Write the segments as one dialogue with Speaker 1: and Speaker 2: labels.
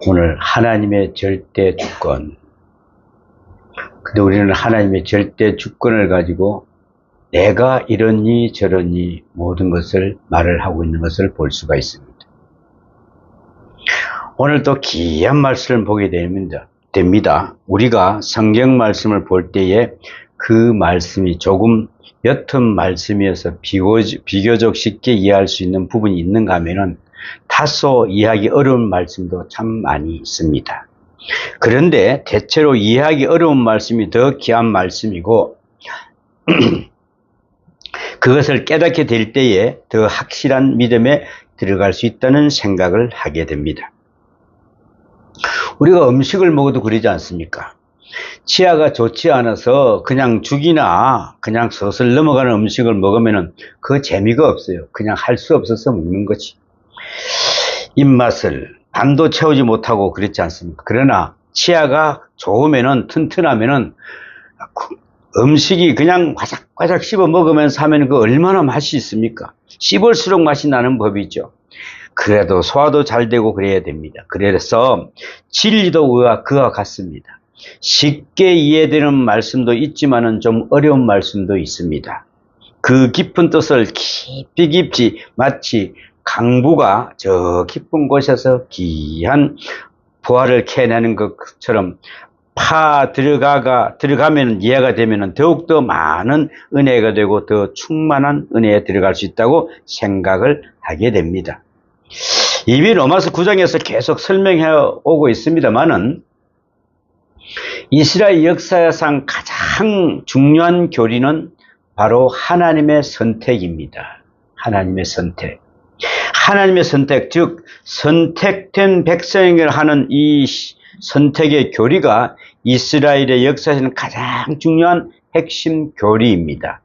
Speaker 1: 오늘 하나님의 절대 주권. 근데 우리는 하나님의 절대 주권을 가지고 내가 이러니 저러니 모든 것을 말을 하고 있는 것을 볼 수가 있습니다. 오늘 또 귀한 말씀을 보게 됩니다. 우리가 성경 말씀을 볼 때에 그 말씀이 조금 옅은 말씀이어서 비교적 쉽게 이해할 수 있는 부분이 있는가 하면은 다소 이해하기 어려운 말씀도 참 많이 있습니다. 그런데 대체로 이해하기 어려운 말씀이 더 귀한 말씀이고 그것을 깨닫게 될 때에 더 확실한 믿음에 들어갈 수 있다는 생각을 하게 됩니다. 우리가 음식을 먹어도 그러지 않습니까? 치아가 좋지 않아서 그냥 죽이나 그냥 서슬 넘어가는 음식을 먹으면 그 재미가 없어요. 그냥 할 수 없어서 먹는 거지. 입맛을 반도 채우지 못하고 그렇지 않습니까? 그러나 치아가 좋으면은 튼튼하면은 음식이 그냥 과작과작 씹어 먹으면서 하면 그 얼마나 맛이 있습니까? 씹을수록 맛이 나는 법이죠. 그래도 소화도 잘 되고 그래야 됩니다. 그래서 진리도 그와 같습니다. 쉽게 이해되는 말씀도 있지만은 좀 어려운 말씀도 있습니다. 그 깊은 뜻을 깊이 마치 강부가 저 깊은 곳에서 귀한 보화를 캐내는 것처럼 들어가면 이해가 되면 더욱더 많은 은혜가 되고 더 충만한 은혜에 들어갈 수 있다고 생각을 하게 됩니다. 이미 로마서 9장에서 계속 설명해 오고 있습니다만은 이스라엘 역사상 가장 중요한 교리는 바로 하나님의 선택입니다. 하나님의 선택. 하나님의 선택, 즉 선택된 백성을 하는 이 선택의 교리가 이스라엘의 역사에서는 가장 중요한 핵심 교리입니다.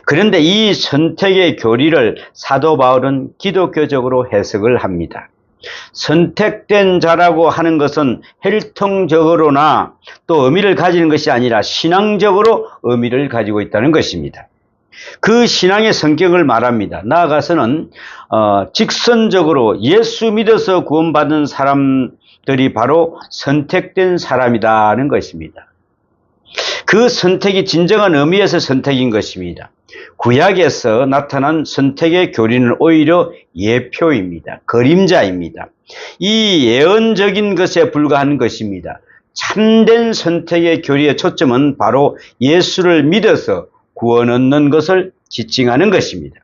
Speaker 1: 그런데 이 선택의 교리를 사도 바울은 기독교적으로 해석을 합니다. 선택된 자라고 하는 것은 혈통적으로나 또 의미를 가지는 것이 아니라 신앙적으로 의미를 가지고 있다는 것입니다. 그 신앙의 성격을 말합니다. 나아가서는 직선적으로 예수 믿어서 구원받은 사람들이 바로 선택된 사람이라는 것입니다. 그 선택이 진정한 의미에서 선택인 것입니다. 구약에서 나타난 선택의 교리는 오히려 예표입니다. 그림자입니다. 이 예언적인 것에 불과한 것입니다. 참된 선택의 교리의 초점은 바로 예수를 믿어서 구원 얻는 것을 지칭하는 것입니다.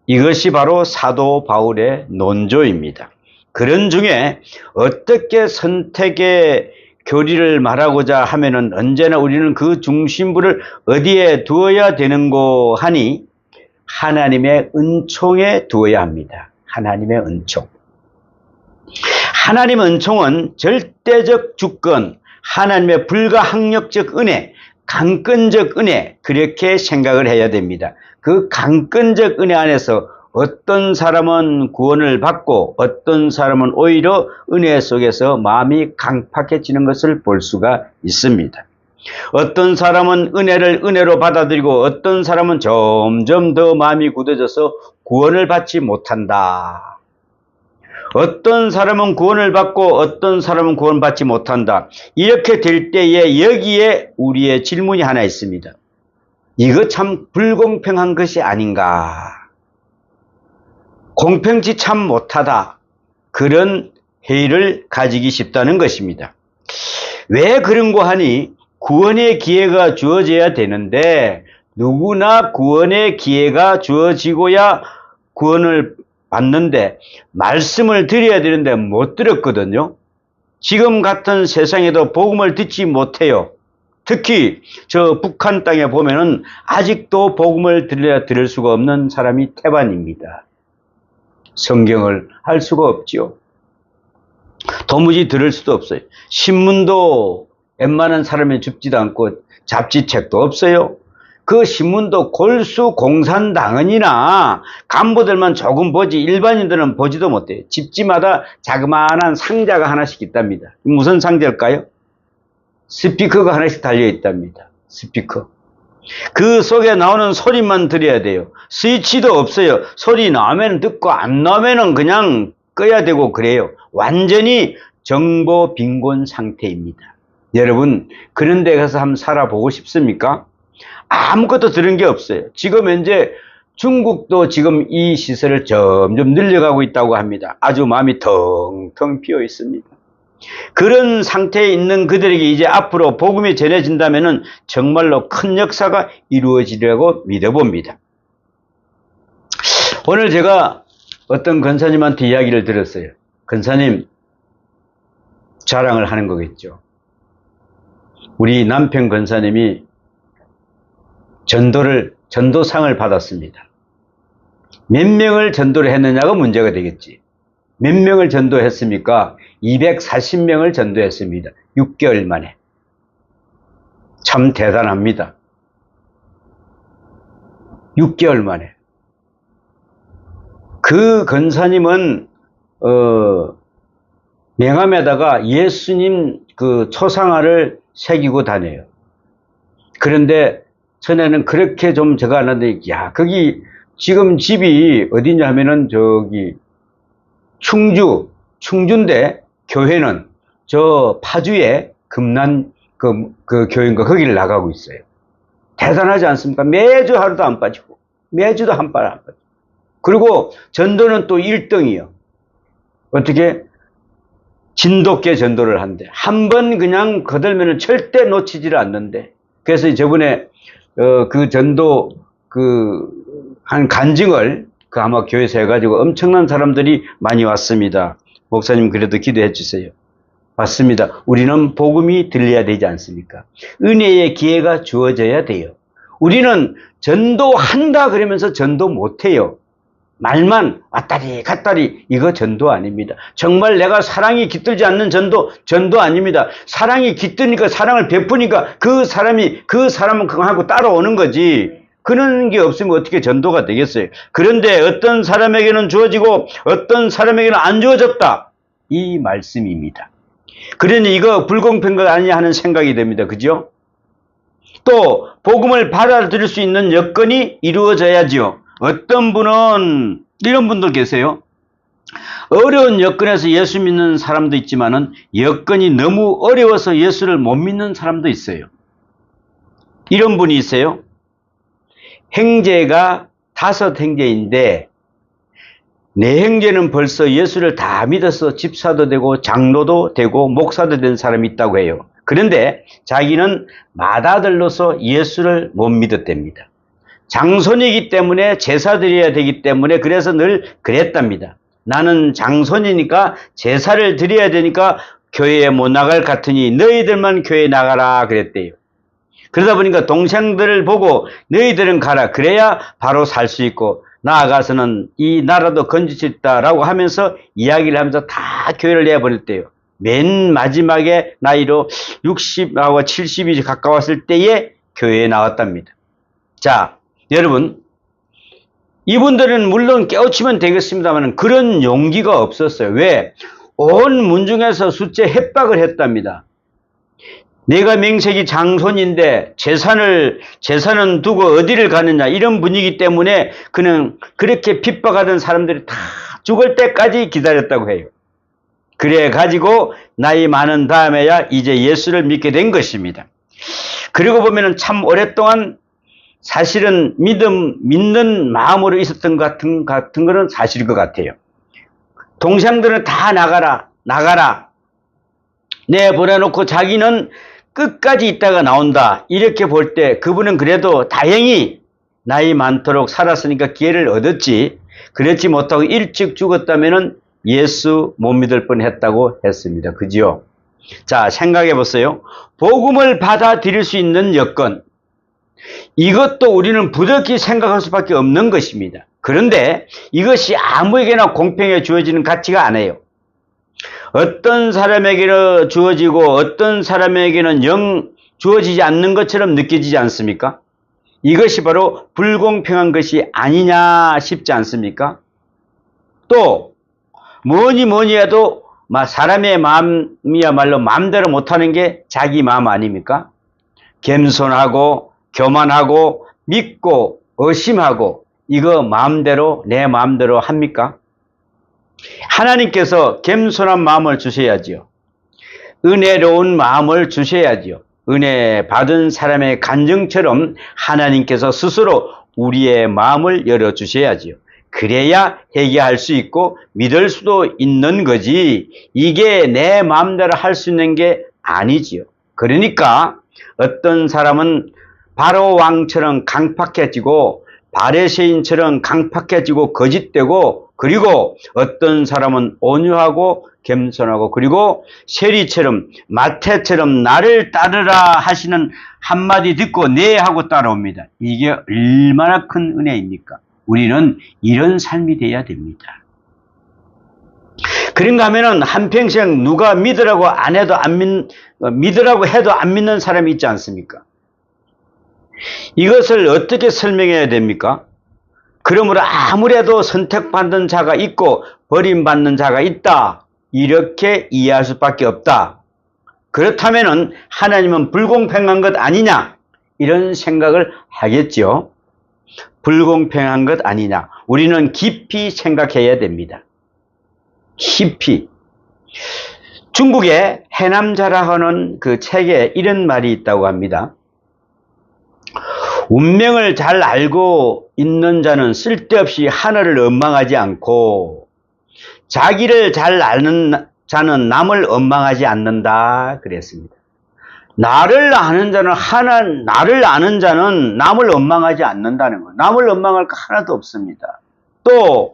Speaker 1: 이것이 바로 사도 바울의 논조입니다. 그런 중에 어떻게 선택의 교리를 말하고자 하면은 언제나 우리는 그 중심부를 어디에 두어야 되는고 하니 하나님의 은총에 두어야 합니다. 하나님의 은총. 하나님의 은총은 절대적 주권, 하나님의 불가항력적 은혜, 강권적 은혜, 그렇게 생각을 해야 됩니다. 그 강권적 은혜 안에서 어떤 사람은 구원을 받고 어떤 사람은 오히려 은혜 속에서 마음이 강팍해지는 것을 볼 수가 있습니다. 어떤 사람은 은혜를 은혜로 받아들이고 어떤 사람은 점점 더 마음이 굳어져서 구원을 받지 못한다. 어떤 사람은 구원을 받고 어떤 사람은 구원받지 못한다. 이렇게 될 때에 여기에 우리의 질문이 하나 있습니다. 이거 참 불공평한 것이 아닌가? 공평치 참 못하다. 그런 회의를 가지기 쉽다는 것입니다. 왜 그런고 하니 구원의 기회가 주어져야 되는데 누구나 구원의 기회가 주어지고야 구원을 받는데 말씀을 드려야 되는데 못 들었거든요. 지금 같은 세상에도 복음을 듣지 못해요. 특히 저 북한 땅에 보면은 아직도 복음을 들을 수가 없는 사람이 태반입니다. 성경을 할 수가 없죠. 도무지 들을 수도 없어요. 신문도 웬만한 사람이 줍지도 않고 잡지책도 없어요. 그 신문도 골수 공산당원이나 간부들만 조금 보지 일반인들은 보지도 못해요. 집집마다 자그마한 상자가 하나씩 있답니다. 무슨 상자일까요? 스피커가 하나씩 달려 있답니다. 스피커. 그 속에 나오는 소리만 들어야 돼요. 스위치도 없어요. 소리 나오면 듣고 안 나오면 그냥 꺼야 되고 그래요. 완전히 정보 빈곤 상태입니다. 여러분, 그런 데 가서 한번 살아보고 싶습니까? 아무것도 들은 게 없어요. 지금 현재 중국도 지금 이 시설을 점점 늘려가고 있다고 합니다. 아주 마음이 텅텅 비어 있습니다. 그런 상태에 있는 그들에게 이제 앞으로 복음이 전해진다면 정말로 큰 역사가 이루어지리라고 믿어봅니다. 오늘 제가 어떤 권사님한테 이야기를 들었어요. 권사님, 자랑을 하는 거겠죠. 우리 남편 권사님이 전도상을 받았습니다. 몇 명을 전도를 했느냐가 문제가 되겠지. 몇 명을 전도했습니까? 240명을 전도했습니다. 6개월 만에. 참 대단합니다. 6개월 만에. 그 권사님은 명함에다가 예수님 그 초상화를 새기고 다녀요. 그런데 전에는 그렇게 좀 적어놨는데, 야, 거기 지금 집이 어디냐 하면은 저기 충주인데 교회는 저 파주에 금난 그 교회인가 거기를 나가고 있어요. 대단하지 않습니까? 매주 하루도 안 빠지고 매주도 한 발 안 빠지고. 그리고 전도는 또 1등이요. 어떻게? 진돗개 전도를 한대. 한 번 그냥 거들면은 절대 놓치지를 않는데. 그래서 저번에 그 전도 한 간증을 아마 교회에서 해가지고 엄청난 사람들이 많이 왔습니다. 목사님 그래도 기도해 주세요. 맞습니다. 우리는 복음이 들려야 되지 않습니까? 은혜의 기회가 주어져야 돼요. 우리는 전도한다 그러면서 전도 못해요. 말만 왔다리 갔다리, 이거 전도 아닙니다. 정말 내가 사랑이 깃들지 않는 전도 아닙니다. 사랑이 깃드니까, 사랑을 베푸니까 그 사람은 그거 하고 따라오는 거지. 그런 게 없으면 어떻게 전도가 되겠어요? 그런데 어떤 사람에게는 주어지고 어떤 사람에게는 안 주어졌다, 이 말씀입니다. 그러니 이거 불공평가 아니냐 하는 생각이 됩니다. 그죠? 또 복음을 받아들일 수 있는 여건이 이루어져야지요. 어떤 분은, 이런 분도 계세요. 어려운 여건에서 예수 믿는 사람도 있지만은 여건이 너무 어려워서 예수를 못 믿는 사람도 있어요. 이런 분이 있어요. 형제가 5형제인데 4형제는 벌써 예수를 다 믿어서 집사도 되고 장로도 되고 목사도 된 사람이 있다고 해요. 그런데 자기는 맏아들로서 예수를 못 믿었답니다. 장손이기 때문에 제사 드려야 되기 때문에 그래서 늘 그랬답니다. 나는 장손이니까 제사를 드려야 되니까 교회에 못 나갈 같으니 너희들만 교회에 나가라 그랬대요. 그러다 보니까 동생들을 보고 너희들은 가라, 그래야 바로 살 수 있고 나아가서는 이 나라도 건질 수 있다라고 하면서 이야기를 하면서 다 교회를 내버렸대요. 맨 마지막에 나이로 60하고 70이 가까웠을 때에 교회에 나왔답니다. 자, 여러분, 이분들은 물론 깨우치면 되겠습니다만 그런 용기가 없었어요. 왜? 온 문중에서 숫제 협박을 했답니다. 내가 명색이 장손인데 재산은 두고 어디를 가느냐, 이런 분위기 때문에 그는 그렇게 핍박하던 사람들이 다 죽을 때까지 기다렸다고 해요. 그래 가지고 나이 많은 다음에야 이제 예수를 믿게 된 것입니다. 그리고 보면은 참 오랫동안 사실은 믿는 마음으로 있었던 것 같은 거는 사실일 것 같아요. 동생들은 다 나가라 내보내놓고 자기는 끝까지 있다가 나온다, 이렇게 볼 때 그분은 그래도 다행히 나이 많도록 살았으니까 기회를 얻었지, 그렇지 못하고 일찍 죽었다면은 예수 못 믿을 뻔했다고 했습니다. 그죠? 자, 생각해 보세요. 복음을 받아들일 수 있는 여건, 이것도 우리는 부득이 생각할 수밖에 없는 것입니다. 그런데 이것이 아무에게나 공평하게 주어지는 가치가 아니에요. 어떤 사람에게는 주어지고 어떤 사람에게는 영 주어지지 않는 것처럼 느껴지지 않습니까? 이것이 바로 불공평한 것이 아니냐 싶지 않습니까? 또 뭐니 해도 사람의 마음이야말로 마음대로 못하는 게 자기 마음 아닙니까? 겸손하고 교만하고 믿고 의심하고, 이거 마음대로, 내 마음대로 합니까? 하나님께서 겸손한 마음을 주셔야지요. 은혜로운 마음을 주셔야지요. 은혜 받은 사람의 간증처럼 하나님께서 스스로 우리의 마음을 열어주셔야지요. 그래야 회개할 수 있고 믿을 수도 있는 거지, 이게 내 마음대로 할 수 있는 게 아니지요. 그러니까 어떤 사람은 바로 왕처럼 강팍해지고 바리새인처럼 강팍해지고 거짓되고, 그리고 어떤 사람은 온유하고 겸손하고, 그리고 세리처럼 마태처럼 나를 따르라 하시는 한마디 듣고 네 하고 따라옵니다. 이게 얼마나 큰 은혜입니까? 우리는 이런 삶이 돼야 됩니다. 그런가 하면은 한평생 누가 믿으라고 안 해도 믿으라고 해도 안 믿는 사람이 있지 않습니까? 이것을 어떻게 설명해야 됩니까? 그러므로 아무래도 선택받는 자가 있고 버림받는 자가 있다, 이렇게 이해할 수밖에 없다. 그렇다면은 하나님은 불공평한 것 아니냐, 이런 생각을 하겠죠. 불공평한 것 아니냐, 우리는 깊이 생각해야 됩니다. 깊이. 중국의 해남자라 하는 그 책에 이런 말이 있다고 합니다. 운명을 잘 알고 있는 자는 쓸데없이 하늘을 원망하지 않고, 자기를 잘 아는 자는 남을 원망하지 않는다 그랬습니다. 나를 아는 자는 남을 원망하지 않는다는 거. 남을 원망할 거 하나도 없습니다. 또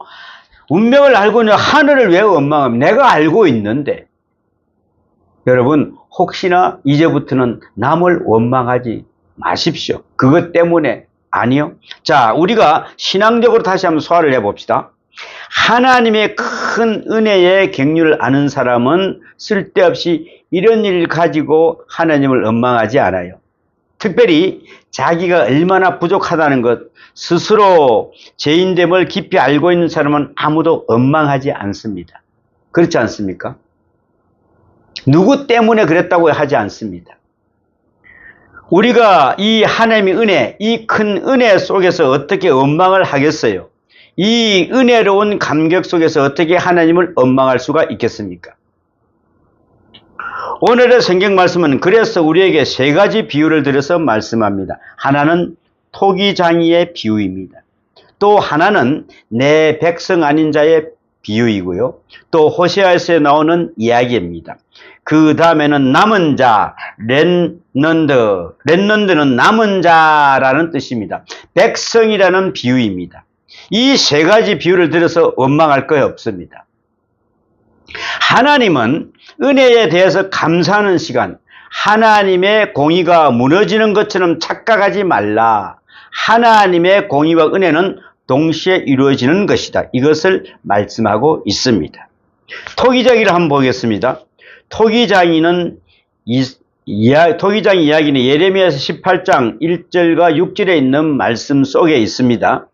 Speaker 1: 운명을 알고 있는 하늘을 왜 원망합니까? 내가 알고 있는데. 여러분, 혹시나 이제부터는 남을 원망하지 마십시오. 그것 때문에 아니요. 자, 우리가 신앙적으로 다시 한번 소화를 해봅시다. 하나님의 큰 은혜의 경륜을 아는 사람은 쓸데없이 이런 일을 가지고 하나님을 원망하지 않아요. 특별히 자기가 얼마나 부족하다는 것, 스스로 죄인됨을 깊이 알고 있는 사람은 아무도 원망하지 않습니다. 그렇지 않습니까? 누구 때문에 그랬다고 하지 않습니다. 우리가 이 하나님의 은혜, 이 큰 은혜 속에서 어떻게 원망을 하겠어요? 이 은혜로운 감격 속에서 어떻게 하나님을 원망할 수가 있겠습니까? 오늘의 성경 말씀은 그래서 우리에게 세 가지 비유를 들어서 말씀합니다. 하나는 토기장이의 비유입니다. 또 하나는 내 백성 아닌 자의 비유이고요. 또 호세아에서 나오는 이야기입니다. 그 다음에는 남은 자, 렘넌트는 남은 자라는 뜻입니다. 백성이라는 비유입니다. 이 세 가지 비유를 들어서 원망할 거 없습니다. 하나님은 은혜에 대해서 감사하는 시간, 하나님의 공의가 무너지는 것처럼 착각하지 말라. 하나님의 공의와 은혜는 동시에 이루어지는 것이다. 이것을 말씀하고 있습니다. 토기장이를 한번 보겠습니다. 토기장 이야기는 예레미야서 18장 1절과 6절에 있는 말씀 속에 있습니다.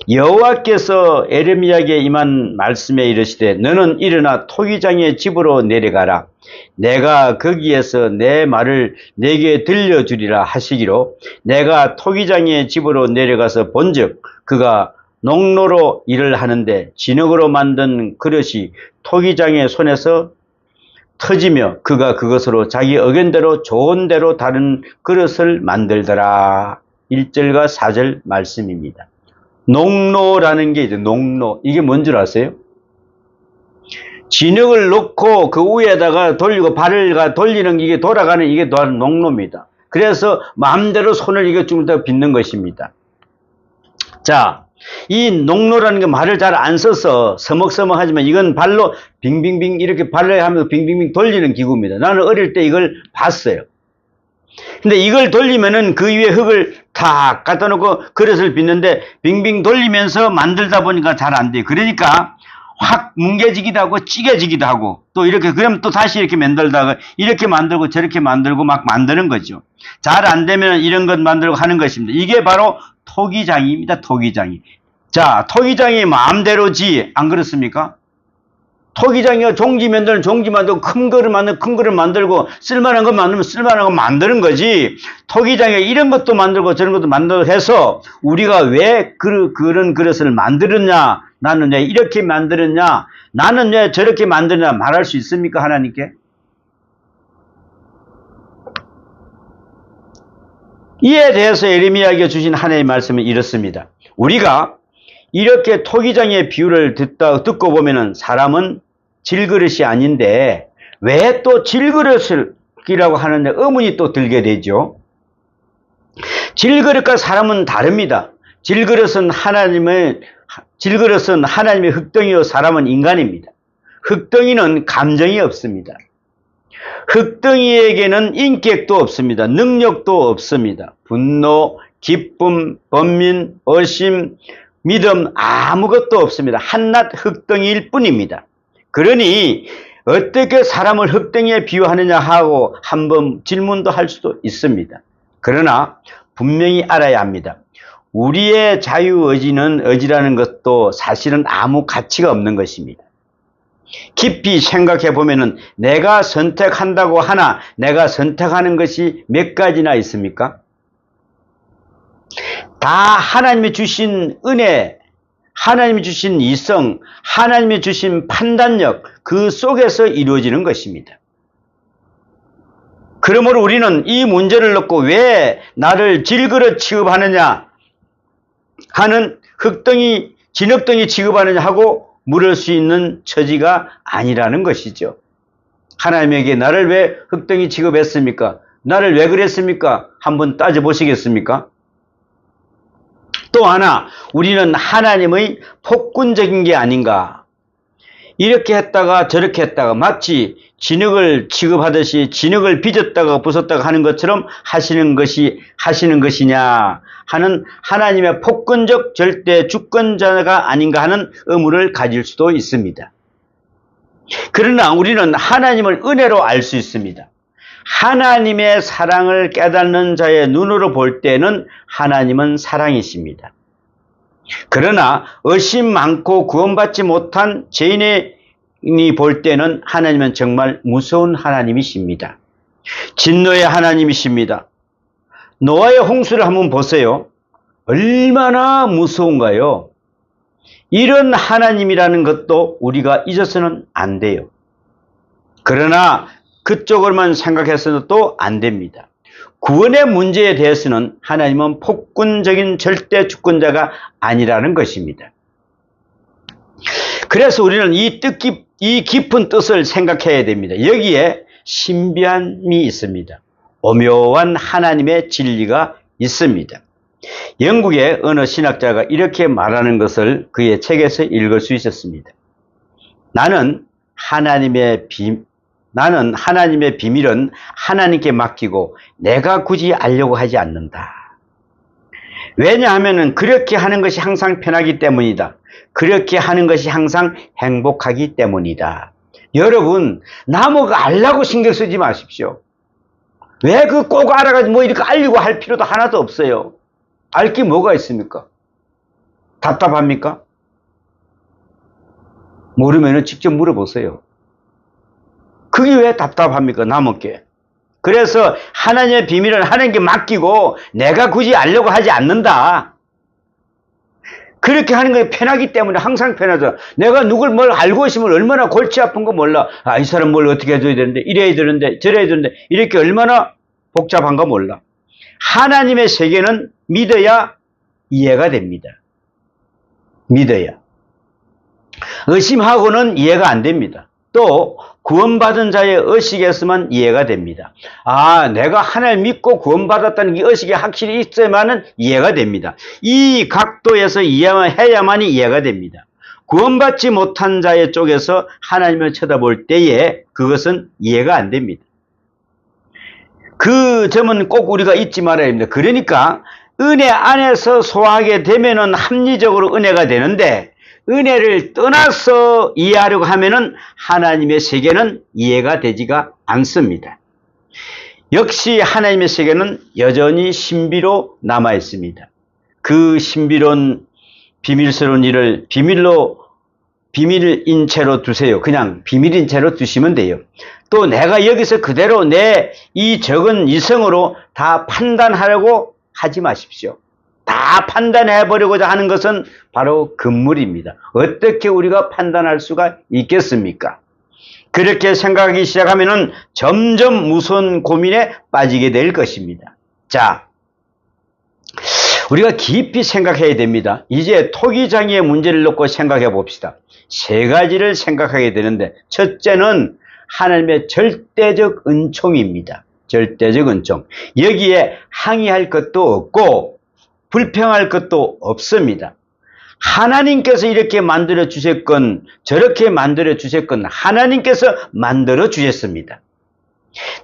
Speaker 1: 여호와께서 예레미야에게 임한 말씀에 이르시되 너는 일어나 토기장의 집으로 내려가라. 내가 거기에서 내 말을 내게 들려주리라 하시기로 내가 토기장의 집으로 내려가서 본즉 그가 농로로 일을 하는데 진흙으로 만든 그릇이 토기장의 손에서 터지며 그가 그것으로 자기 의견대로 좋은 대로 다른 그릇을 만들더라. 1절과 4절 말씀입니다. 농로라는 게 이제 농로, 이게 뭔 줄 아세요? 진흙을 넣고 그 위에다가 돌리고 발을 돌리는 게, 이게 돌아가는 이게 농로입니다. 그래서 마음대로 손을 이게 좀 더 빚는 것입니다. 자, 이 농로라는 게 말을 잘 안 써서 서먹서먹하지만 이건 발로 빙빙빙 이렇게 발을 하면서 빙빙빙 돌리는 기구입니다. 나는 어릴 때 이걸 봤어요. 근데 이걸 돌리면은 그 위에 흙을 탁 갖다 놓고 그릇을 빚는데 빙빙 돌리면서 만들다 보니까 잘 안 돼요. 그러니까 확 뭉개지기도 하고 찌개지기도 하고 또 이렇게, 그러면 또 다시 이렇게 만들다가 이렇게 만들고 저렇게 만들고 막 만드는 거죠. 잘 안 되면 이런 것 만들고 하는 것입니다. 이게 바로 토기장입니다. 토기장이. 자, 토기장이 마음대로지 안 그렇습니까? 토기장이가 종지 만들면 종지 만들고 큰 거를 만들면 큰 거를 만들고 쓸만한 거 만들면 쓸만한 거 만드는 거지, 토기장에 이런 것도 만들고 저런 것도 만들고 해서 우리가 왜 그런 그릇을 만들었냐, 나는 왜 이렇게 만들었냐, 나는 왜 저렇게 만들었냐 말할 수 있습니까? 하나님께? 이에 대해서 예레미야에게 주신 하나님의 말씀은 이렇습니다. 우리가 이렇게 토기장의 비유를 듣고 보면은 사람은 질그릇이 아닌데 왜 또 질그릇이라고 하느냐 의문이 또 들게 되죠. 질그릇과 사람은 다릅니다. 질그릇은 하나님의 흙덩이요 사람은 인간입니다. 흙덩이는 감정이 없습니다. 흙덩이에게는 인격도 없습니다. 능력도 없습니다. 분노, 기쁨, 번민, 의심, 믿음 아무것도 없습니다. 한낱 흙덩이일 뿐입니다. 그러니 어떻게 사람을 흙덩이에 비유하느냐 하고 한번 질문도 할 수도 있습니다. 그러나 분명히 알아야 합니다. 우리의 자유의지라는 것도 사실은 아무 가치가 없는 것입니다. 깊이 생각해 보면은 내가 선택한다고 하나 내가 선택하는 것이 몇 가지나 있습니까? 다 하나님이 주신 은혜, 하나님이 주신 이성, 하나님이 주신 판단력 그 속에서 이루어지는 것입니다. 그러므로 우리는 이 문제를 놓고 왜 나를 질그릇 취급하느냐 하는 흙덩이, 진흙덩이 취급하느냐 하고 물을 수 있는 처지가 아니라는 것이죠. 하나님에게 나를 왜 흙덩이 취급했습니까? 나를 왜 그랬습니까? 한번 따져보시겠습니까? 또 하나, 우리는 하나님의 폭군적인 게 아닌가. 이렇게 했다가 저렇게 했다가 마치 진흙을 취급하듯이 진흙을 빚었다가 부쉈다가 하는 것처럼 하시는 것이냐 하는 하나님의 폭군적 절대 주권자가 아닌가 하는 의무를 가질 수도 있습니다. 그러나 우리는 하나님을 은혜로 알 수 있습니다. 하나님의 사랑을 깨닫는 자의 눈으로 볼 때는 하나님은 사랑이십니다. 그러나 의심 많고 구원받지 못한 죄인이 볼 때는 하나님은 정말 무서운 하나님이십니다. 진노의 하나님이십니다. 노아의 홍수를 한번 보세요. 얼마나 무서운가요? 이런 하나님이라는 것도 우리가 잊어서는 안 돼요. 그러나 그쪽으로만 생각해서도 안 됩니다. 구원의 문제에 대해서는 하나님은 폭군적인 절대 주권자가 아니라는 것입니다. 그래서 우리는 이 깊은 뜻을 생각해야 됩니다. 여기에 신비함이 있습니다. 오묘한 하나님의 진리가 있습니다. 영국의 어느 신학자가 이렇게 말하는 것을 그의 책에서 읽을 수 있었습니다. 나는 하나님의 비밀은 하나님께 맡기고 내가 굳이 알려고 하지 않는다. 왜냐하면 그렇게 하는 것이 항상 편하기 때문이다. 그렇게 하는 것이 항상 행복하기 때문이다. 여러분, 나무가 알라고 신경 쓰지 마십시오. 왜 그 꼭 알아가지고 뭐 이렇게 알려고 할 필요도 하나도 없어요. 알 게 뭐가 있습니까? 답답합니까? 모르면 직접 물어보세요. 그게 왜 답답합니까? 나무께. 그래서 하나님의 비밀을 하나님께 맡기고 내가 굳이 알려고 하지 않는다. 그렇게 하는 게 편하기 때문에 항상 편하죠. 내가 누굴 뭘 알고 있으면 얼마나 골치 아픈 거 몰라. 아, 이 사람 뭘 어떻게 해줘야 되는데, 이래야 되는데, 저래야 되는데, 이렇게 얼마나 복잡한 거 몰라. 하나님의 세계는 믿어야 이해가 됩니다. 믿어야. 의심하고는 이해가 안 됩니다. 또 구원받은 자의 의식에서만 이해가 됩니다. 아, 내가 하나님 믿고 구원받았다는 이 의식이 확실히 있어야만 이해가 됩니다. 이 각도에서 해야만이 이해가 됩니다. 구원받지 못한 자의 쪽에서 하나님을 쳐다볼 때에 그것은 이해가 안 됩니다. 그 점은 꼭 우리가 잊지 말아야 합니다. 그러니까 은혜 안에서 소화하게 되면은 합리적으로 은혜가 되는데 은혜를 떠나서 이해하려고 하면은 하나님의 세계는 이해가 되지가 않습니다. 역시 하나님의 세계는 여전히 신비로 남아 있습니다. 그 신비로운 비밀스러운 일을 비밀인 채로 두세요. 그냥 비밀인 채로 두시면 돼요. 또 내가 여기서 그대로 내 이 적은 이성으로 다 판단하려고 하지 마십시오. 다 판단해 보려고자 하는 것은 바로 금물입니다. 어떻게 우리가 판단할 수가 있겠습니까? 그렇게 생각하기 시작하면은 점점 무서운 고민에 빠지게 될 것입니다. 자, 우리가 깊이 생각해야 됩니다. 이제 토기장애의 문제를 놓고 생각해 봅시다. 세 가지를 생각하게 되는데, 첫째는 하나님의 절대적 은총입니다. 절대적 은총. 여기에 항의할 것도 없고 불평할 것도 없습니다. 하나님께서 이렇게 만들어 주셨건 저렇게 만들어 주셨건 하나님께서 만들어 주셨습니다.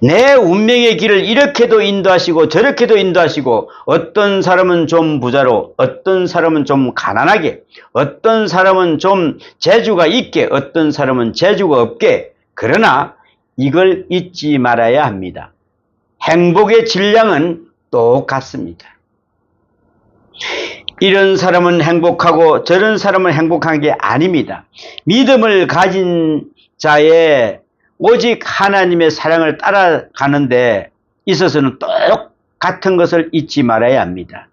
Speaker 1: 내 운명의 길을 이렇게도 인도하시고 저렇게도 인도하시고, 어떤 사람은 좀 부자로, 어떤 사람은 좀 가난하게, 어떤 사람은 좀 재주가 있게, 어떤 사람은 재주가 없게. 그러나 이걸 잊지 말아야 합니다. 행복의 질량은 똑같습니다. 이런 사람은 행복하고 저런 사람은 행복한 게 아닙니다. 믿음을 가진 자의 오직 하나님의 사랑을 따라가는 데 있어서는 똑같은 것을 잊지 말아야 합니다.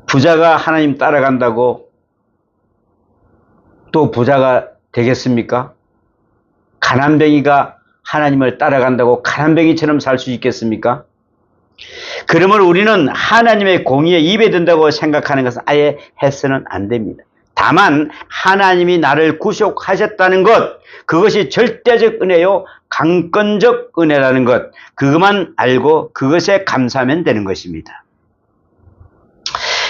Speaker 1: 부자가 하나님 따라간다고 또 부자가 되겠습니까? 가난뱅이가 하나님을 따라간다고 가난뱅이처럼 살 수 있겠습니까? 그러므로 우리는 하나님의 공의에 입에 든다고 생각하는 것은 아예 해서는 안 됩니다. 다만 하나님이 나를 구속하셨다는 것, 그것이 절대적 은혜요 강권적 은혜라는 것, 그것만 알고 그것에 감사하면 되는 것입니다.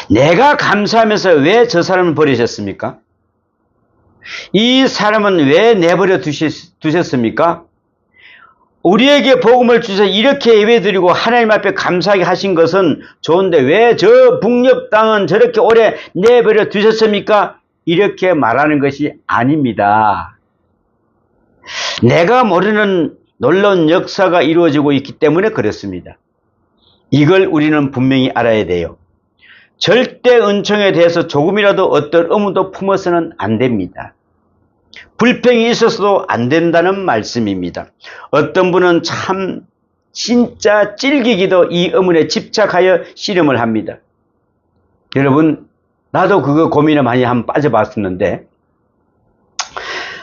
Speaker 1: 내가 감사하면서 왜 저 사람을 버리셨습니까? 이 사람은 왜 내버려 두셨습니까? 우리에게 복음을 주셔서 이렇게 예배드리고 하나님 앞에 감사하게 하신 것은 좋은데 왜 저 북녘 땅은 저렇게 오래 내버려 두셨습니까? 이렇게 말하는 것이 아닙니다. 내가 모르는 놀라운 역사가 이루어지고 있기 때문에 그렇습니다. 이걸 우리는 분명히 알아야 돼요. 절대 은총에 대해서 조금이라도 어떤 의문도 품어서는 안 됩니다. 불평이 있어서도 안 된다는 말씀입니다. 어떤 분은 참 진짜 찔기기도 이 의문에 집착하여 씨름을 합니다. 여러분, 나도 그거 고민에 많이 한번 빠져봤었는데,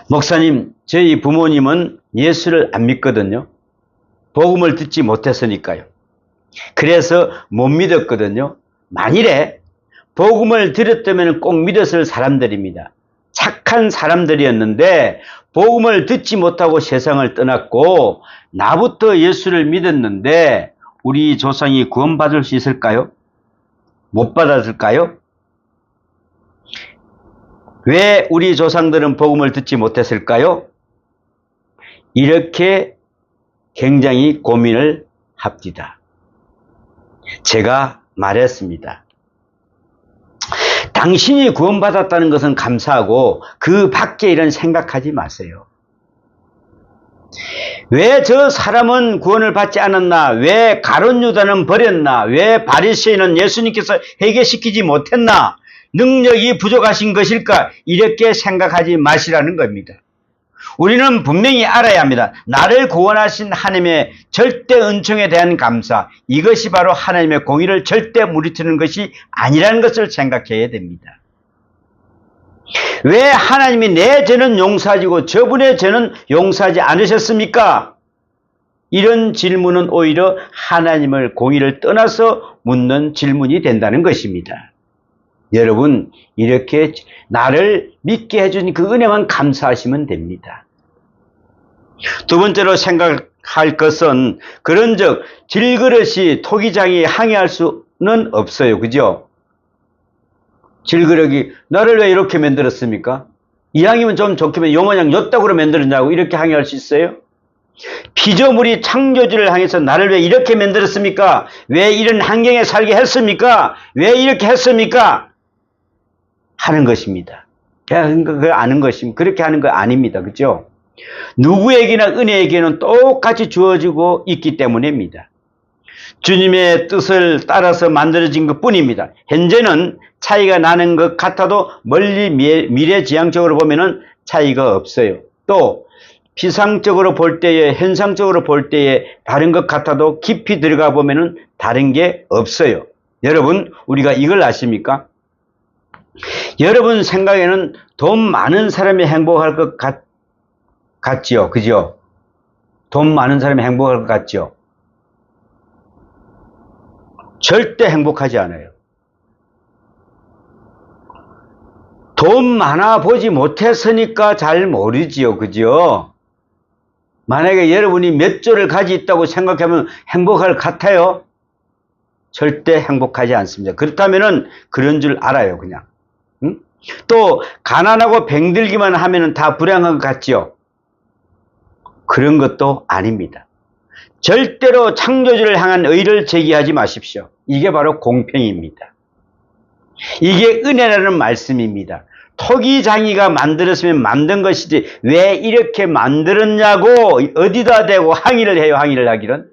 Speaker 1: 목사님, 저희 부모님은 예수를 안 믿거든요. 복음을 듣지 못했으니까요. 그래서 못 믿었거든요. 만일에 복음을 들었다면 꼭 믿었을 사람들입니다. 착한 사람들이었는데 복음을 듣지 못하고 세상을 떠났고 나부터 예수를 믿었는데 우리 조상이 구원받을 수 있을까요? 못 받았을까요? 왜 우리 조상들은 복음을 듣지 못했을까요? 이렇게 굉장히 고민을 합니다. 제가 말했습니다. 당신이 구원받았다는 것은 감사하고 그 밖에 이런 생각하지 마세요. 왜 저 사람은 구원을 받지 않았나? 왜 가룟 유다는 버렸나? 왜 바리새인은 예수님께서 해결시키지 못했나? 능력이 부족하신 것일까? 이렇게 생각하지 마시라는 겁니다. 우리는 분명히 알아야 합니다. 나를 구원하신 하나님의 절대 은총에 대한 감사, 이것이 바로 하나님의 공의를 절대 무리트는 것이 아니라는 것을 생각해야 됩니다. 왜 하나님이 내 죄는 용서하시고 저분의 죄는 용서하지 않으셨습니까? 이런 질문은 오히려 하나님을 공의를 떠나서 묻는 질문이 된다는 것입니다. 여러분, 이렇게 나를 믿게 해준 그 은혜만 감사하시면 됩니다. 두 번째로 생각할 것은 그런즉 질그릇이 토기장이 항의할 수는 없어요. 그죠? 질그릇이 나를 왜 이렇게 만들었습니까? 이왕이면 좀 좋게 요모양 요따구로 만들었냐고 이렇게 항의할 수 있어요? 피조물이 창조주를 향해서 나를 왜 이렇게 만들었습니까? 왜 이런 환경에 살게 했습니까? 왜 이렇게 했습니까? 하는 것입니다. 그걸 아는 것입니다. 그렇게 하는 거 아닙니다. 그죠? 누구에게나 은혜에게는 똑같이 주어지고 있기 때문입니다. 주님의 뜻을 따라서 만들어진 것 뿐입니다. 현재는 차이가 나는 것 같아도 멀리 미래지향적으로 보면은 차이가 없어요. 또 피상적으로 볼 때에, 현상적으로 볼 때에 다른 것 같아도 깊이 들어가 보면은 다른 게 없어요. 여러분, 우리가 이걸 아십니까? 여러분 생각에는 돈 많은 사람이 행복할 것 같지요? 그죠? 돈 많은 사람이 행복할 것 같죠? 절대 행복하지 않아요. 돈 많아 보지 못했으니까 잘 모르지요. 그죠? 만약에 여러분이 몇 조를 가지고 있다고 생각하면 행복할 것 같아요? 절대 행복하지 않습니다. 그렇다면은 그런 줄 알아요, 그냥. 응? 또 가난하고 병들기만 하면은 다 불행한 것 같지요? 그런 것도 아닙니다. 절대로 창조주를 향한 의의를 제기하지 마십시오. 이게 바로 공평입니다. 이게 은혜라는 말씀입니다. 토기장이가 만들었으면 만든 것이지 왜 이렇게 만들었냐고 어디다 대고 항의를 해요. 항의를 하기는.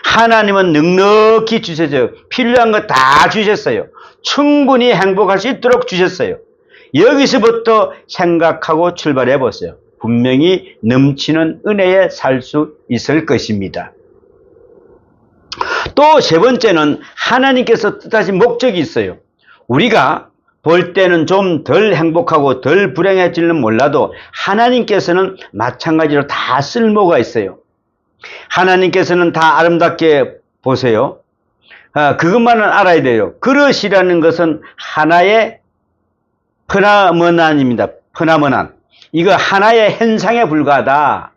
Speaker 1: 하나님은 넉넉히 주셨어요. 필요한 거 다 주셨어요. 충분히 행복할 수 있도록 주셨어요. 여기서부터 생각하고 출발해 보세요. 분명히 넘치는 은혜에 살 수 있을 것입니다. 또 세 번째는 하나님께서 뜻하신 목적이 있어요. 우리가 볼 때는 좀 덜 행복하고 덜 불행해질는 몰라도 하나님께서는 마찬가지로 다 쓸모가 있어요. 하나님께서는 다 아름답게 보세요. 그것만은 알아야 돼요. 그릇이라는 것은 하나의 퍼나먼한입니다. 퍼나먼한. 이거 하나의 현상에 불과하다.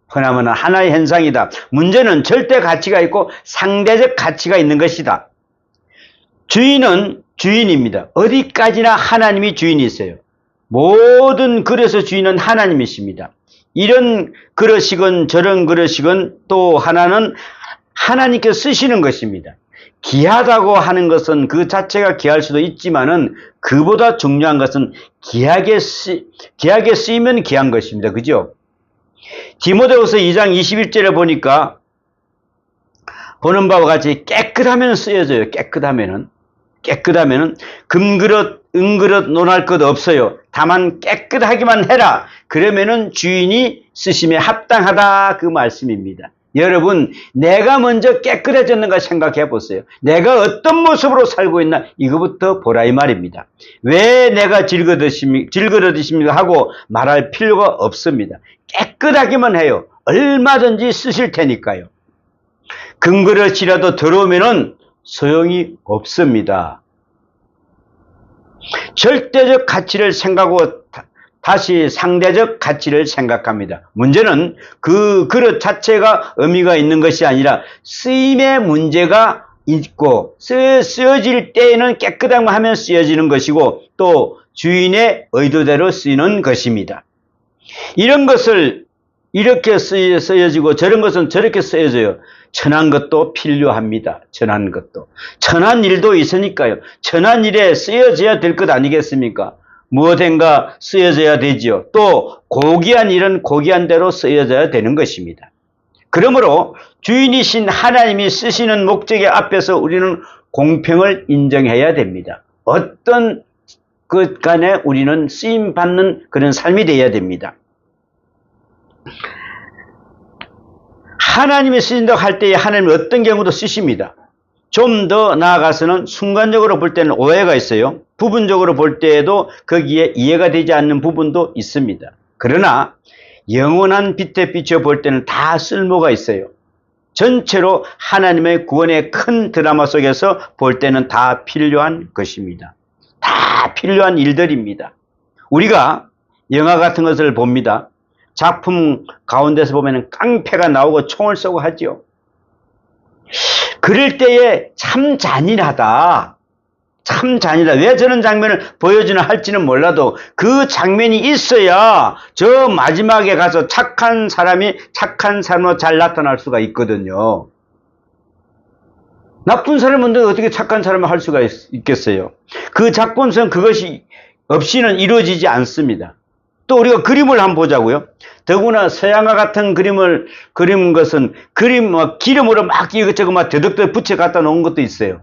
Speaker 1: 퍼나먼한 하나의 현상이다. 문제는 절대 가치가 있고 상대적 가치가 있는 것이다. 주인은 주인입니다. 어디까지나 하나님이 주인이 있어요. 모든 그릇의 주인은 하나님이십니다. 이런 그릇이건 저런 그릇이건 또 하나는 하나님께서 쓰시는 것입니다. 귀하다고 하는 것은 그 자체가 귀할 수도 있지만은 그보다 중요한 것은 귀하게 쓰이면 귀한 것입니다. 그죠? 디모데후서 2장 21절에 보니까 보는 바와 같이 깨끗하면 쓰여져요. 깨끗하면은 금그릇 은그릇 논할 것 없어요. 다만 깨끗하기만 해라. 그러면은 주인이 쓰심에 합당하다 그 말씀입니다. 여러분, 내가 먼저 깨끗해졌는가 생각해 보세요. 내가 어떤 모습으로 살고 있나 이거부터 보라 이 말입니다. 왜 내가 질그릇이십니까 하고 말할 필요가 없습니다. 깨끗하기만 해요. 얼마든지 쓰실 테니까요. 금그릇이라도 들어오면은 소용이 없습니다. 절대적 가치를 생각하고 다시 상대적 가치를 생각합니다. 문제는 그 그릇 자체가 의미가 있는 것이 아니라 쓰임의 문제가 있고 쓰여질 때에는 깨끗하게 하면 쓰여지는 것이고 또 주인의 의도대로 쓰이는 것입니다. 이런 것을 이렇게 쓰여지고 저런 것은 저렇게 쓰여져요. 천한 것도 필요합니다. 천한 것도. 천한 일도 있으니까요. 천한 일에 쓰여져야 될 것 아니겠습니까? 무엇인가 쓰여져야 되지요. 또 고귀한 일은 고귀한 대로 쓰여져야 되는 것입니다. 그러므로 주인이신 하나님이 쓰시는 목적의 앞에서 우리는 공평을 인정해야 됩니다. 어떤 것 간에 우리는 쓰임받는 그런 삶이 되어야 됩니다. 하나님이 쓰신다고 할 때에 하나님은 어떤 경우도 쓰십니다. 좀 더 나아가서는 순간적으로 볼 때는 오해가 있어요. 부분적으로 볼 때에도 거기에 이해가 되지 않는 부분도 있습니다. 그러나 영원한 빛에 비춰 볼 때는 다 쓸모가 있어요. 전체로 하나님의 구원의 큰 드라마 속에서 볼 때는 다 필요한 것입니다. 다 필요한 일들입니다. 우리가 영화 같은 것을 봅니다. 작품 가운데서 보면 깡패가 나오고 총을 쏘고 하죠. 그럴 때에 참 잔인하다. 참 잔인하다. 왜 저런 장면을 보여주나 할지는 몰라도 그 장면이 있어야 저 마지막에 가서 착한 사람이 착한 사람으로 잘 나타날 수가 있거든요. 나쁜 사람은 어떻게 착한 사람을 할 수가 있겠어요? 그 작품성 그것이 없이는 이루어지지 않습니다. 또 우리가 그림을 한번 보자고요. 더구나 서양화 같은 그림을 그린 것은 기름으로 막 이것저것 막 더덕더덕 붙여 갖다 놓은 것도 있어요.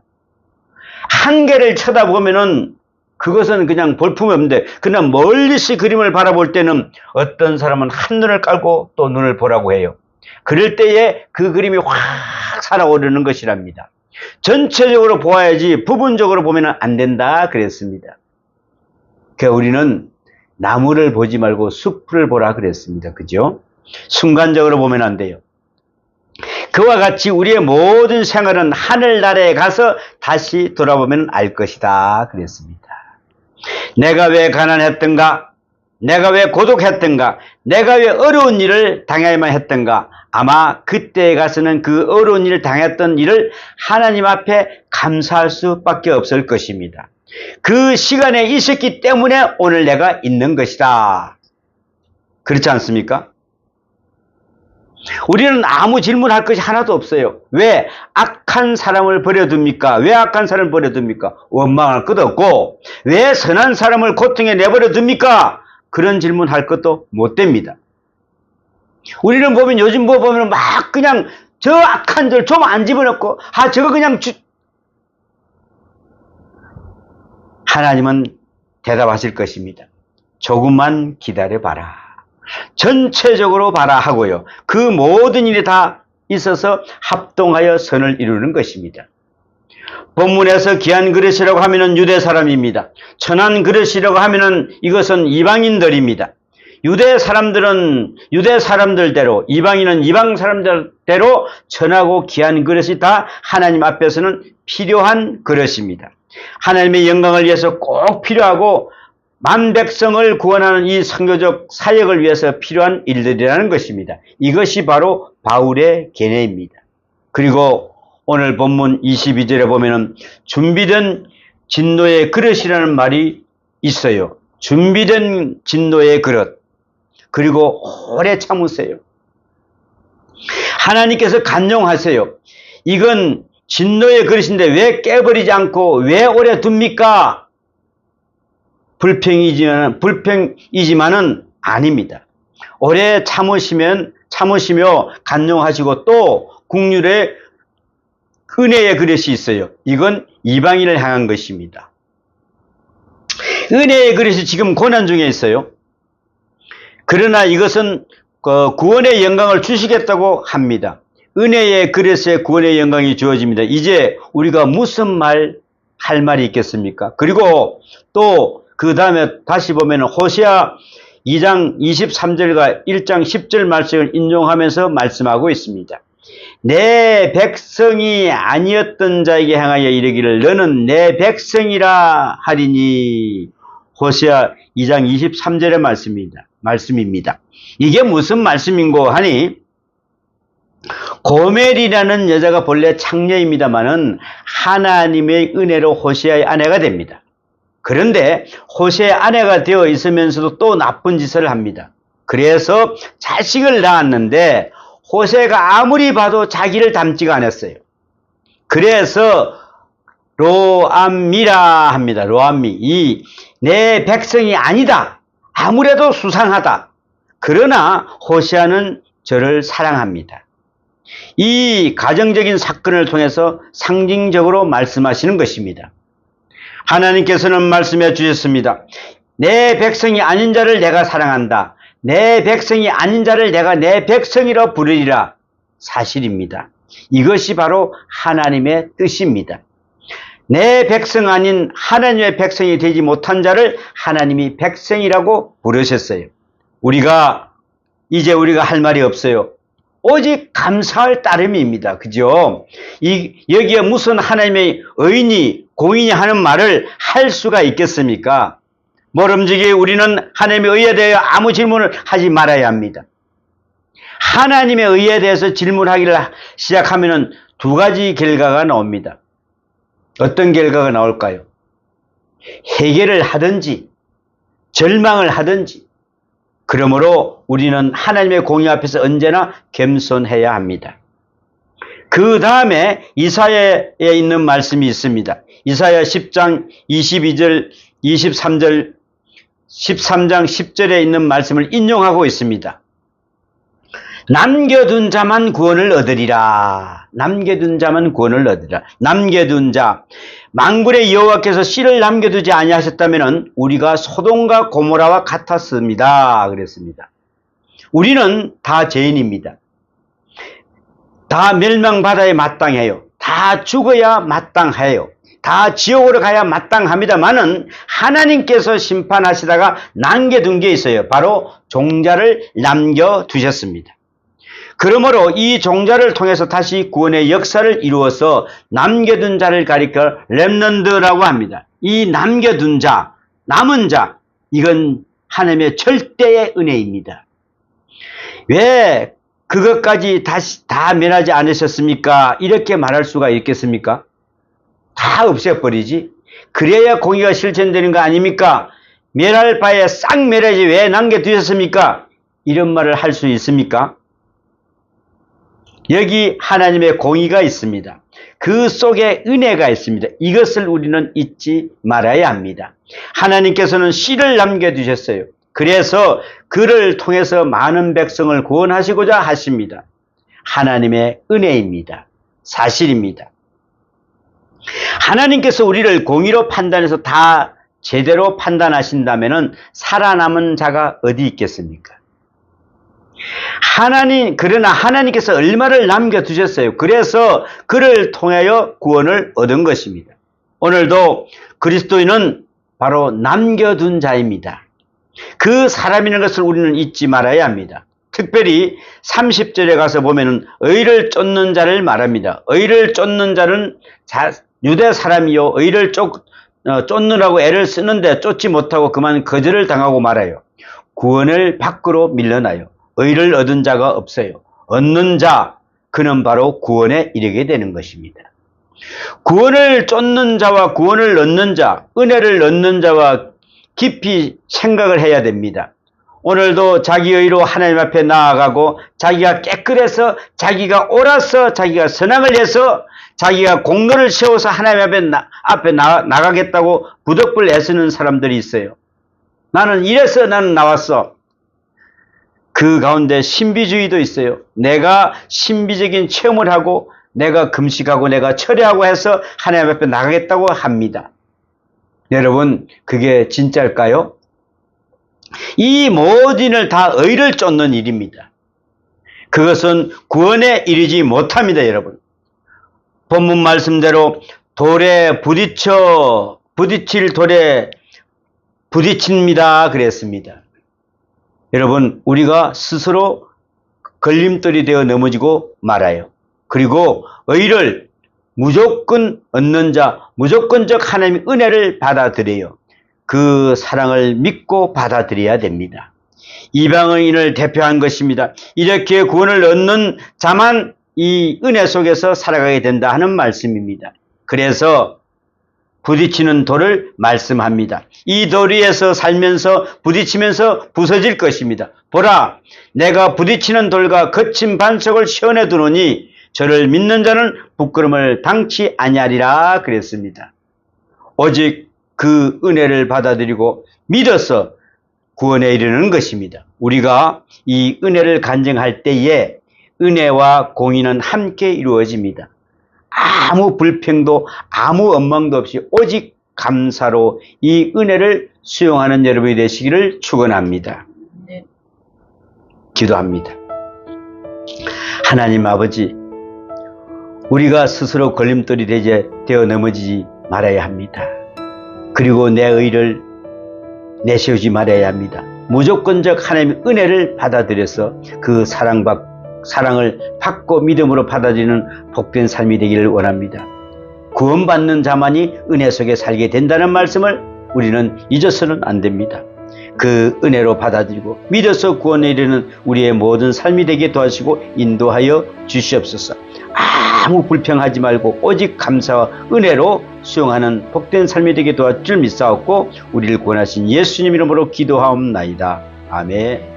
Speaker 1: 한 개를 쳐다보면은 그것은 그냥 볼품이 없는데 그냥 멀리서 그림을 바라볼 때는 어떤 사람은 한눈을 깔고 또 눈을 보라고 해요. 그럴 때에 그 그림이 확 살아오르는 것이랍니다. 전체적으로 보아야지 부분적으로 보면 안 된다 그랬습니다. 그러니까 우리는 나무를 보지 말고 숲을 보라 그랬습니다. 그죠? 순간적으로 보면 안 돼요. 그와 같이 우리의 모든 생활은 하늘나라에 가서 다시 돌아보면 알 것이다 그랬습니다. 내가 왜 가난했던가? 내가 왜 고독했던가? 내가 왜 어려운 일을 당해야만 했던가? 아마 그때에 가서는 그 어려운 일을 당했던 일을 하나님 앞에 감사할 수밖에 없을 것입니다. 그 시간에 있었기 때문에 오늘 내가 있는 것이다. 그렇지 않습니까? 우리는 아무 질문할 것이 하나도 없어요. 왜 악한 사람을 버려둡니까? 왜 악한 사람을 버려둡니까? 원망할 것도 없고, 왜 선한 사람을 고통에 내버려둡니까? 그런 질문할 것도 못 됩니다. 우리는 보면 요즘 보면 막 그냥 저 악한 들 좀 안 집어넣고, 저거 그냥 하나님은 대답하실 것입니다. 조금만 기다려봐라. 전체적으로 봐라 하고요. 그 모든 일이 다 있어서 합동하여 선을 이루는 것입니다. 본문에서 귀한 그릇이라고 하면은 유대 사람입니다. 천한 그릇이라고 하면은 이것은 이방인들입니다. 유대 사람들은 유대 사람들대로, 이방인은 이방 사람들대로 천하고 귀한 그릇이 다 하나님 앞에서는 필요한 그릇입니다. 하나님의 영광을 위해서 꼭 필요하고 만백성을 구원하는 이 선교적 사역을 위해서 필요한 일들이라는 것입니다. 이것이 바로 바울의 견해입니다. 그리고 오늘 본문 22절에 보면은 준비된 진노의 그릇이라는 말이 있어요. 준비된 진노의 그릇. 그리고 오래 참으세요. 하나님께서 간용하세요. 이건 진노의 그릇인데 왜 깨버리지 않고 왜 오래 둡니까? 불평이지만은 아닙니다. 오래 참으시며 간용하시고 또 국률의 은혜의 그릇이 있어요. 이건 이방인을 향한 것입니다. 은혜의 그릇이 지금 고난 중에 있어요. 그러나 이것은 구원의 영광을 주시겠다고 합니다. 은혜의 그릇에 구원의 영광이 주어집니다. 이제 우리가 무슨 할 말이 있겠습니까? 그리고 또 그 다음에 다시 보면 호세아 2장 23절과 1장 10절 말씀을 인용하면서 말씀하고 있습니다. 내 백성이 아니었던 자에게 향하여 이르기를 너는 내 백성이라 하리니. 호세아 2장 23절의 말씀입니다. 이게 무슨 말씀인고 하니 고멜이라는 여자가 본래 창녀입니다마는 하나님의 은혜로 호세아의 아내가 됩니다. 그런데 호세의 아내가 되어 있으면서도 또 나쁜 짓을 합니다. 그래서 자식을 낳았는데 호세가 아무리 봐도 자기를 닮지가 않았어요. 그래서 로암미라 합니다. 로암미. 내 백성이 아니다. 아무래도 수상하다. 그러나 호세아는 저를 사랑합니다. 이 가정적인 사건을 통해서 상징적으로 말씀하시는 것입니다. 하나님께서는 말씀해 주셨습니다. 내 백성이 아닌 자를 내가 사랑한다. 내 백성이 아닌 자를 내가 내 백성이라 부르리라. 사실입니다. 이것이 바로 하나님의 뜻입니다. 내 백성 아닌 하나님의 백성이 되지 못한 자를 하나님이 백성이라고 부르셨어요. 이제 우리가 할 말이 없어요. 오직 감사할 따름입니다. 그죠? 여기에 무슨 하나님의 의인이 공인이 하는 말을 할 수가 있겠습니까? 모름지기 우리는 하나님의 의에 대해 아무 질문을 하지 말아야 합니다. 하나님의 의에 대해서 질문하기를 시작하면 두 가지 결과가 나옵니다. 어떤 결과가 나올까요? 해결을 하든지 절망을 하든지. 그러므로 우리는 하나님의 공의 앞에서 언제나 겸손해야 합니다. 그 다음에 이사야에 있는 말씀이 있습니다. 이사야 10장 22절, 23절, 13장 10절에 있는 말씀을 인용하고 있습니다. 남겨둔 자만 구원을 얻으리라. 남겨둔 자만 구원을 얻으리라. 남겨둔 자. 만군의 여호와께서 씨를 남겨두지 아니하셨다면 우리가 소돔과 고모라와 같았습니다. 그랬습니다. 우리는 다 죄인입니다. 다 멸망바다에 마땅해요. 다 죽어야 마땅해요. 다 지옥으로 가야 마땅합니다만은 하나님께서 심판하시다가 남겨둔 게 있어요. 바로 종자를 남겨두셨습니다. 그러므로 이 종자를 통해서 다시 구원의 역사를 이루어서 남겨둔 자를 가리켜 렘넌트라고 합니다. 이 남겨둔 자, 남은 자, 이건 하나님의 절대의 은혜입니다. 왜 그것까지 다시 다 멸하지 않으셨습니까? 이렇게 말할 수가 있겠습니까? 다 없애버리지. 그래야 공의가 실천되는 거 아닙니까? 멸할 바에 싹 멸하지 왜 남겨두셨습니까? 이런 말을 할 수 있습니까? 여기 하나님의 공의가 있습니다. 그 속에 은혜가 있습니다. 이것을 우리는 잊지 말아야 합니다. 하나님께서는 씨를 남겨두셨어요. 그래서 그를 통해서 많은 백성을 구원하시고자 하십니다. 하나님의 은혜입니다. 사실입니다. 하나님께서 우리를 공의로 판단해서 다 제대로 판단하신다면 살아남은 자가 어디 있겠습니까? 그러나 하나님께서 얼마를 남겨두셨어요. 그래서 그를 통하여 구원을 얻은 것입니다. 오늘도 그리스도인은 바로 남겨둔 자입니다. 그 사람이라는 것을 우리는 잊지 말아야 합니다. 특별히 30절에 가서 보면은 의를 쫓는 자를 말합니다. 의를 쫓는 자는 유대 사람이요 의를 쫓느라고 애를 쓰는데 쫓지 못하고 그만 거절을 당하고 말아요. 구원을 밖으로 밀려나요. 의를 얻은 자가 없어요. 얻는 자, 그는 바로 구원에 이르게 되는 것입니다. 구원을 쫓는 자와 구원을 얻는 자, 은혜를 얻는 자와 깊이 생각을 해야 됩니다. 오늘도 자기 의로 하나님 앞에 나아가고 자기가 깨끗해서 자기가 옳아서 자기가 선악을 해서 자기가 공로를 세워서 하나님 앞에 나가겠다고 부득불 애쓰는 사람들이 있어요. 나는 이래서 나는 나왔어. 그 가운데 신비주의도 있어요. 내가 신비적인 체험을 하고 내가 금식하고 내가 철회하고 해서 하나님 앞에 나가겠다고 합니다. 여러분, 그게 진짜일까요? 이 모든 일을 다 의를 쫓는 일입니다. 그것은 구원에 이르지 못합니다, 여러분. 본문 말씀대로 돌에 부딪힐 돌에 부딪힙니다 그랬습니다. 여러분, 우리가 스스로 걸림돌이 되어 넘어지고 말아요. 그리고 의를 무조건 얻는 자, 무조건적 하나님의 은혜를 받아들여요. 그 사랑을 믿고 받아들여야 됩니다. 이방인을 대표한 것입니다. 이렇게 구원을 얻는 자만 이 은혜 속에서 살아가게 된다 하는 말씀입니다. 그래서 부딪히는 돌을 말씀합니다. 이 돌 위에서 살면서 부딪히면서 부서질 것입니다. 보라, 내가 부딪히는 돌과 거친 반석을 시원해 두노니 저를 믿는 자는 부끄러움을 당치 아니하리라 그랬습니다. 오직 그 은혜를 받아들이고 믿어서 구원에 이르는 것입니다. 우리가 이 은혜를 간증할 때에 은혜와 공의는 함께 이루어집니다. 아무 불평도 아무 원망도 없이 오직 감사로 이 은혜를 수용하는 여러분이 되시기를 축원합니다. 네. 기도합니다. 하나님 아버지, 우리가 스스로 걸림돌이 되어 넘어지지 말아야 합니다. 그리고 내 의를 내세우지 말아야 합니다. 무조건적 하나님의 은혜를 받아들여서 그 사랑을 받고 믿음으로 받아들이는 복된 삶이 되기를 원합니다. 구원받는 자만이 은혜 속에 살게 된다는 말씀을 우리는 잊어서는 안 됩니다. 그 은혜로 받아들이고 믿어서 구원에 이르는 우리의 모든 삶이 되게 도와주시고 인도하여 주시옵소서. 아무 불평하지 말고 오직 감사와 은혜로 수용하는 복된 삶이 되게 도와줄 믿사옵고 우리를 구원하신 예수님 이름으로 기도하옵나이다. 아멘.